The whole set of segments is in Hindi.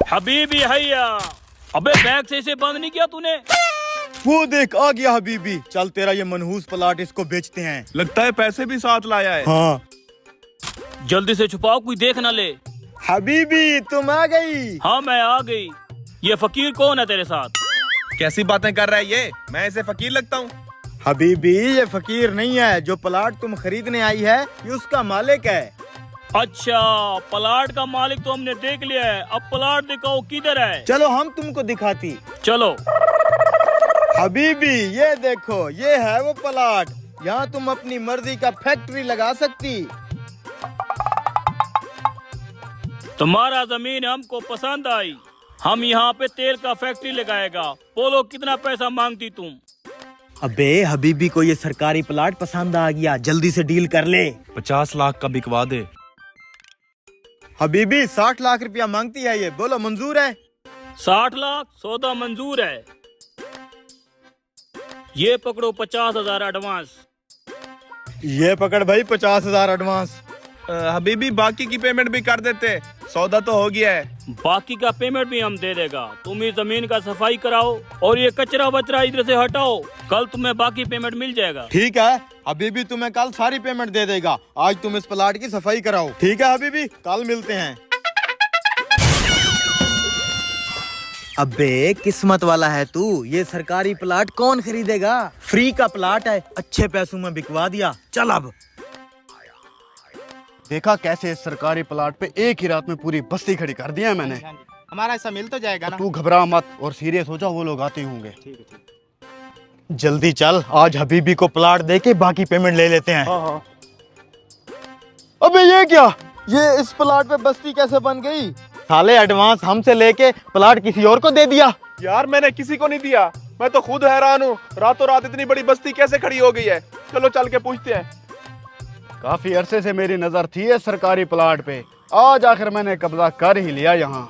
हबीबी हैया। अबे बैग से इसे बंद नहीं किया तूने? वो देख आ गया हबीबी। चल तेरा ये मनहूस प्लाट इसको बेचते हैं। लगता है पैसे भी साथ लाया है। हाँ जल्दी से छुपाओ, कोई देख ना ले। हबीबी तुम आ गई। हाँ मैं आ गई। ये फकीर कौन है तेरे साथ? कैसी बातें कर रहा है ये? मैं इसे फकीर लगता हूँ? हबीबी ये फकीर नहीं है, जो प्लाट तुम खरीदने आई है ये उसका मालिक है। अच्छा, प्लाट का मालिक तो हमने देख लिया है, अब प्लाट दिखाओ किधर है। चलो हम तुमको दिखाती। चलो। हबीबी ये देखो, ये है वो प्लाट। यहाँ तुम अपनी मर्जी का फैक्ट्री लगा सकती। तुम्हारा जमीन हमको पसंद आई, हम यहाँ पे तेल का फैक्ट्री लगाएगा। बोलो कितना पैसा मांगती तुम? अबे हबीबी को ये सरकारी प्लाट पसंद आ गया, जल्दी से डील कर ले। 50 लाख का बिकवा दे। हबीबी 60 लाख रुपया मांगती है ये, बोलो मंजूर है? 60 लाख सौदा मंजूर है। ये पकड़ो 50,000 एडवांस। ये पकड़ भाई 50,000 एडवांस। हबीबी बाकी की पेमेंट भी कर देते, सौदा तो हो गया है। बाकी का पेमेंट भी हम दे देगा। तुम इस जमीन का सफाई कराओ और ये कचरा वचरा इधर से हटाओ, कल तुम्हें बाकी पेमेंट मिल जाएगा। ठीक है हबीबी, तुम्हें कल सारी पेमेंट दे देगा। आज तुम इस प्लाट की सफाई कराओ। ठीक है हबीबी, कल मिलते हैं। अबे किस्मत वाला है तू, ये सरकारी प्लाट कौन खरीदेगा? फ्री का प्लाट है, अच्छे पैसों में बिकवा दिया। चल अब देखा कैसे इस सरकारी प्लाट पे एक ही रात में पूरी बस्ती खड़ी कर दिया है मैंने। हमारा ऐसा मिल तो जाएगा ना? तू घबरा मत और सीरियस हो जा, वो लोग आते होंगे। जल्दी चल, आज हबीबी को प्लाट दे के बाकी पेमेंट ले लेते हैं। हाँ। अबे ये क्या, ये इस प्लाट पे बस्ती कैसे बन गई? साले एडवांस हमसे लेके प्लाट किसी और को दे दिया। यार मैंने किसी को नहीं दिया, मैं तो खुद हैरान हूँ। रातों रात इतनी बड़ी बस्ती कैसे खड़ी हो गई है? चलो चल के पूछते हैं। काफी अरसे से मेरी नजर थी इस सरकारी प्लाट पे, आज आखिर मैंने कब्जा कर ही लिया यहाँ।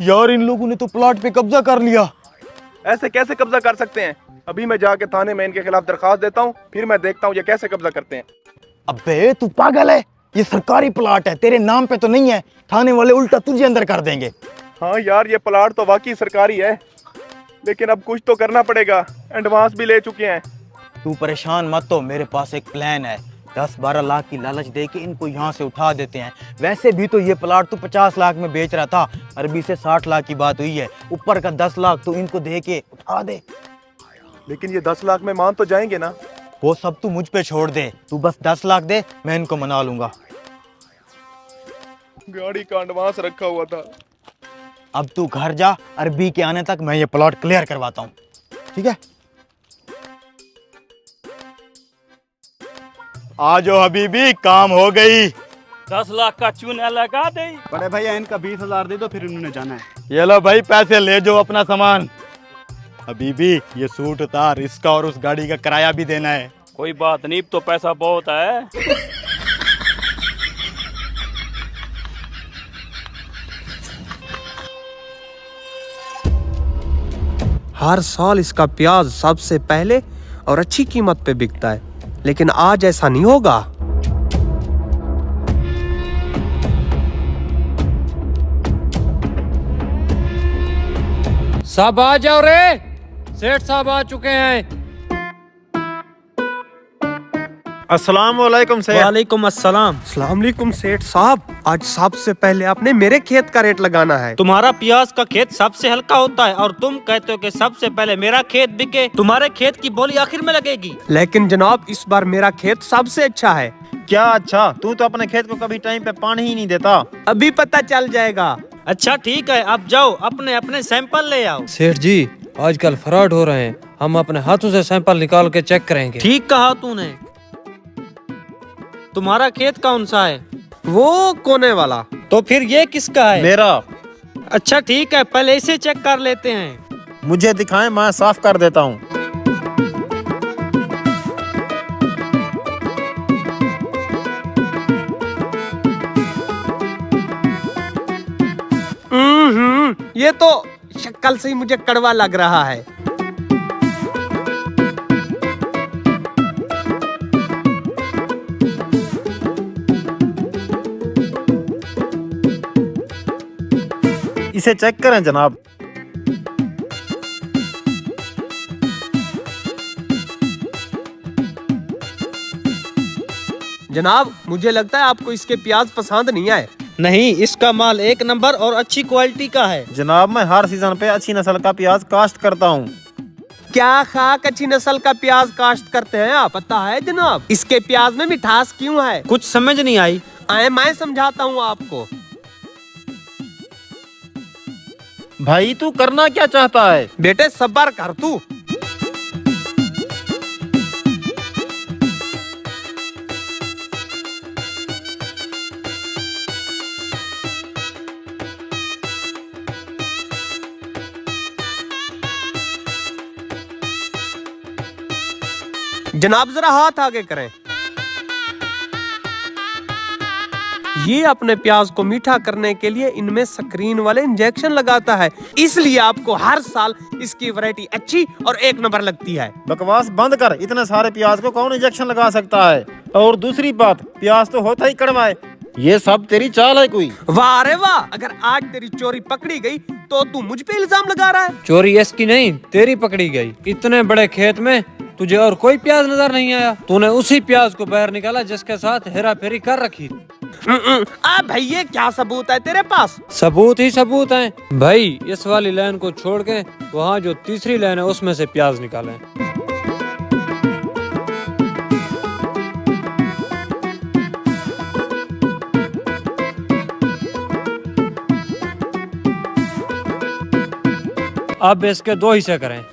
यार इन लोगों ने तो प्लाट पे कब्जा कर लिया। ऐसे कैसे कब्जा कर सकते हैं? अभी मैं जाके थाने में इनके खिलाफ दरखास्त देता हूँ, फिर मैं देखता हूँ ये कैसे कब्जा करते हैं। अबे तू पागल है, ये सरकारी प्लाट है, तेरे नाम पे तो नहीं है। थाने वाले उल्टा तुझे अंदर कर देंगे। हाँ यार ये प्लाट तो वाकई सरकारी है, लेकिन अब कुछ तो करना पड़ेगा। एडवांस भी ले चुके हैं। तू परेशान मत हो, मेरे पास एक प्लान है। 10-12 लाख की लालच देके इनको यहाँ से उठा देते हैं। वैसे भी तो ये प्लाट तू 50 लाख में बेच रहा था, अरबी से 60 लाख की बात हुई है। ऊपर का 10 लाख तो इनको दे के उठा दे। लेकिन ये 10 लाख में मान तो जाएंगे ना? वो सब तू मुझ पे छोड़ दे, तू बस 10 लाख दे, मैं इनको मना लूंगा। गाड़ी का एडवांस रखा हुआ था। अब तू घर जा, अरबी के आने तक मैं ये प्लॉट क्लियर करवाता हूँ, ठीक है? आज हबीबी काम हो गई। 10 लाख का चूना लगा दे। बड़े भैया इनका 20,000 दे दो, फिर उन्होंने जाना है। ये लो भाई पैसे ले जाओ अपना सामान। हबीबी ये सूट उतार, इसका और उस गाड़ी का किराया भी देना है। कोई बात नहीं, तो पैसा बहुत है। हर साल इसका प्याज सबसे पहले और अच्छी कीमत पे बिकता है, लेकिन आज ऐसा नहीं होगा। सब आ जाओ रे, सेठ साहब आ चुके हैं। अस्सलाम वालेकुम सेठ। वालेकुम अस्सलाम। अस्सलाम वालेकुम सेठ साहब, आज सबसे पहले आपने मेरे खेत का रेट लगाना है। तुम्हारा प्याज का खेत सबसे हल्का होता है और तुम कहते हो कि सबसे पहले मेरा खेत बिके। तुम्हारे खेत की बोली आखिर में लगेगी। लेकिन जनाब इस बार मेरा खेत सबसे अच्छा है। क्या अच्छा? तू तो अपने खेत को कभी टाइम पे पानी ही नहीं देता। अभी पता चल जाएगा। अच्छा ठीक है, अब जाओ अपने अपने सैंपल ले आओ। सेठ जी आजकल फ्रॉड हो रहे हैं, हम अपने हाथों से सैंपल निकाल के चेक करेंगे। ठीक कहा तूने। तुम्हारा खेत कौन सा है? वो कोने वाला। तो फिर ये किसका है? मेरा। अच्छा ठीक है, पहले इसे चेक कर लेते हैं। मुझे दिखाएं, मैं साफ कर देता हूँ। ये तो शक्ल से ही मुझे कड़वा लग रहा है। इसे चेक करें जनाब। जनाब मुझे लगता है आपको इसके प्याज पसंद नहीं आए। नहीं, इसका माल एक नंबर और अच्छी क्वालिटी का है जनाब। मैं हर सीजन पे अच्छी नस्ल का प्याज काश्त करता हूँ। क्या खाक अच्छी नस्ल का प्याज काश्त करते हैं आप? पता है जनाब इसके प्याज में मिठास क्यों है? कुछ समझ नहीं आई। मैं समझाता हूँ आपको। भाई तू करना क्या चाहता है? बेटे सब्र कर तू। जनाब जरा हाथ आगे करें। ये अपने प्याज को मीठा करने के लिए इनमें स्क्रीन वाले इंजेक्शन लगाता है, इसलिए आपको हर साल इसकी वैरायटी अच्छी और एक नंबर लगती है। बकवास बंद कर। इतने सारे प्याज को कौन इंजेक्शन लगा सकता है? और दूसरी बात, प्याज तो होता ही कड़वा है। ये सब तेरी चाल है कोई? वाह रे वाह, अगर आज तेरी चोरी पकड़ी गई तो तू मुझ पे इल्जाम लगा रहा है। चोरी इसकी नहीं तेरी पकड़ी गई। इतने बड़े खेत में तुझे और कोई प्याज नजर नहीं आया। तूने उसी प्याज को बाहर निकाला जिसके साथ हेरा फेरी कर रखी। भैया क्या सबूत है तेरे पास? सबूत ही सबूत हैं भाई। इस वाली लाइन को छोड़ के वहाँ जो तीसरी लाइन है उसमें से प्याज निकालें। अब इसके दो हिस्से करें।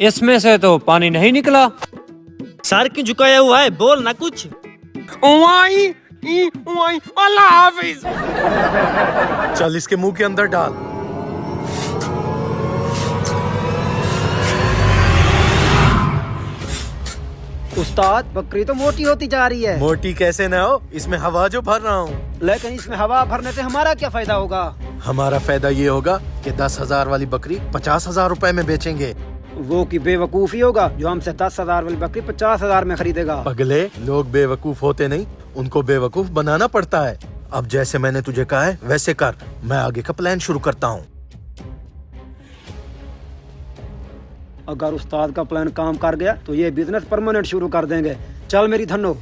इसमें से तो पानी नहीं निकला। सर क्यों झुकाया हुआ है? बोल ना कुछ। अल्लाह हाफिज। चल इसके मुंह के अंदर डाल। उस्ताद बकरी तो मोटी होती जा रही है। मोटी कैसे ना हो, इसमें हवा जो भर रहा हूँ। लेकिन इसमें हवा भरने से हमारा क्या फायदा होगा? हमारा फायदा ये होगा कि 10,000 वाली बकरी 50,000 रुपए में बेचेंगे। वो की बेवकूफी होगा जो हमसे 10,000 वाली बकरी 50,000 में खरीदेगा। पगले, लोग बेवकूफ होते नहीं, उनको बेवकूफ बनाना पड़ता है। अब जैसे मैंने तुझे कहा है वैसे कर। मैं आगे का प्लान शुरू करता हूँ। अगर उस्ताद का प्लान काम कर गया तो ये बिजनेस परमानेंट शुरू कर देंगे। चल मेरी धन्नो।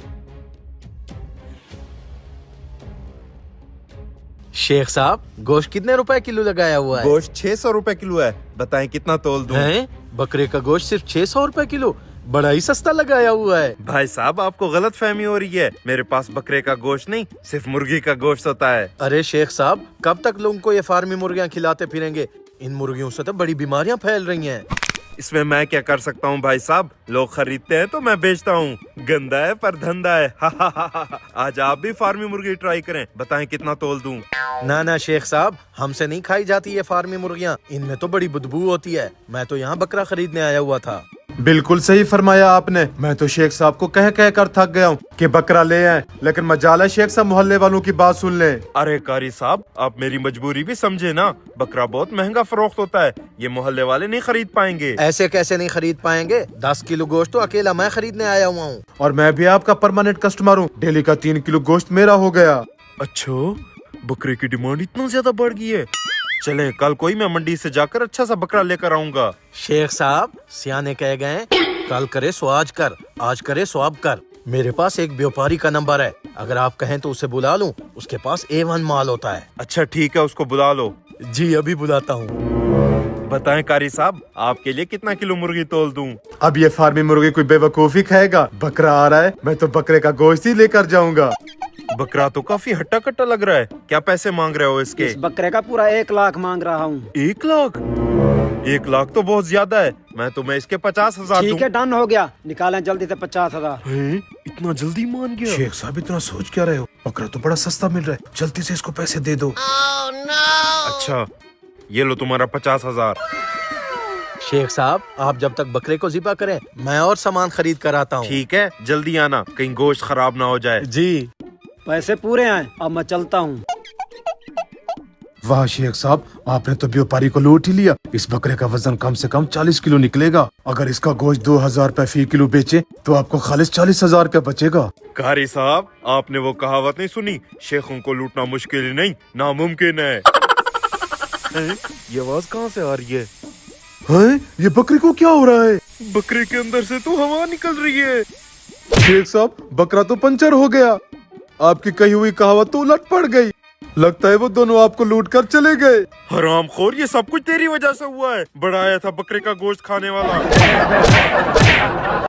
शेख साहब, गोश्त कितने रुपए किलो लगाया हुआ है? गोश्त 600 रुपए किलो है। बताएं कितना तोल दूं? हैं? बकरे का गोश्त सिर्फ 600 रुपए किलो? बड़ा ही सस्ता लगाया हुआ है। भाई साहब आपको गलत फहमी हो रही है। मेरे पास बकरे का गोश्त नहीं, सिर्फ मुर्गी का गोश्त होता है। अरे शेख साहब, कब तक लोगों को ये फार्मी मुर्गियाँ खिलाते फिरेंगे? इन मुर्गियों से तो बड़ी बीमारियां फैल रही हैं। इसमें मैं क्या कर सकता हूँ भाई साहब? लोग खरीदते हैं तो मैं बेचता हूँ। गंदा है पर धंधा है। आज आप भी फार्मी मुर्गी ट्राई करें। बताएं कितना तोल दूं? ना ना शेख साहब, हमसे नहीं खाई जाती ये फार्मी मुर्गियाँ। इनमें तो बड़ी बदबू होती है। मैं तो यहाँ बकरा खरीदने आया हुआ था। बिल्कुल सही फरमाया आपने। मैं तो शेख साहब को कह कर थक गया हूँ कि बकरा ले आए, लेकिन मजाला शेख साहब मोहल्ले वालों की बात सुन ले। अरे कारी साहब, आप मेरी मजबूरी भी समझे ना। बकरा बहुत महंगा फरोख्त होता है, ये मोहल्ले वाले नहीं खरीद पाएंगे। ऐसे कैसे नहीं खरीद पाएंगे? 10 किलो गोश्त तो अकेला मैं खरीदने आया हुआ हूँ। और मैं भी आपका परमानेंट कस्टमर हूँ। डेली का 3 किलो गोश्त मेरा हो गया। अच्छा, बकरे की डिमांड इतना ज्यादा बढ़ गई है। चले कल कोई मैं मंडी से जाकर अच्छा सा बकरा लेकर आऊंगा। शेख साहब, सियाने कह गए कल करे सो आज कर, आज करे सो अब कर। मेरे पास एक व्यापारी का नंबर है, अगर आप कहें तो उसे बुला लूं। उसके पास A1 माल होता है। अच्छा ठीक है, उसको बुला लो। जी अभी बुलाता हूँ। बताएं कारी साहब, आपके लिए कितना किलो मुर्गी तोल दूं? अब ये फार्मी मुर्गी कोई बेवकूफी खाएगा? बकरा आ रहा है, मैं तो बकरे का गोश्त ही लेकर जाऊंगा। बकरा तो काफी हट्टा कट्टा लग रहा है। क्या पैसे मांग रहे हो इसके? इस बकरे का पूरा 1 लाख मांग रहा हूँ। 1 लाख? 1 लाख तो बहुत ज्यादा है। मैं तुम्हें इसके 50,000 दूं। ठीक है, डन हो गया। निकालें जल्दी से 50,000। इतना जल्दी मान गया? शेख साहब इतना सोच क्या रहे हो? बकरा तो बड़ा सस्ता मिल रहा है, जल्दी से इसको पैसे दे दो। अच्छा ये लो तुम्हारा 50,000। शेख साहब, आप जब तक बकरे को ज़िबा करें, मैं और सामान खरीद कर आता हूँ। ठीक है, जल्दी आना, कहीं गोश्त खराब ना हो जाए। जी पैसे पूरे आए, अब मैं चलता हूँ। वाह शेख साहब, आपने तो व्यापारी को लूट ही लिया। इस बकरे का वजन कम से कम 40 किलो निकलेगा। अगर इसका गोश्त 2000 रुपए फी किलो बेचे तो आपको खालिस 40,000 रुपए बचेगा। कारी साहब, आपने वो कहावत नहीं सुनी, शेखों को लूटना मुश्किल ही नहीं नामुमकिन है। ये आवाज कहाँ से आ रही है? ये बकरी को क्या हो रहा है? बकरे के अंदर से तो हवा निकल रही है। शेख साहब, बकरा तो पंचर हो गया। आपकी कही हुई कहावत तो उलट पड़ गई। लगता है वो दोनों आपको लूट कर चले गए। हरामखोर, ये सब कुछ तेरी वजह से हुआ है। बड़ा आया था बकरे का गोश्त खाने वाला।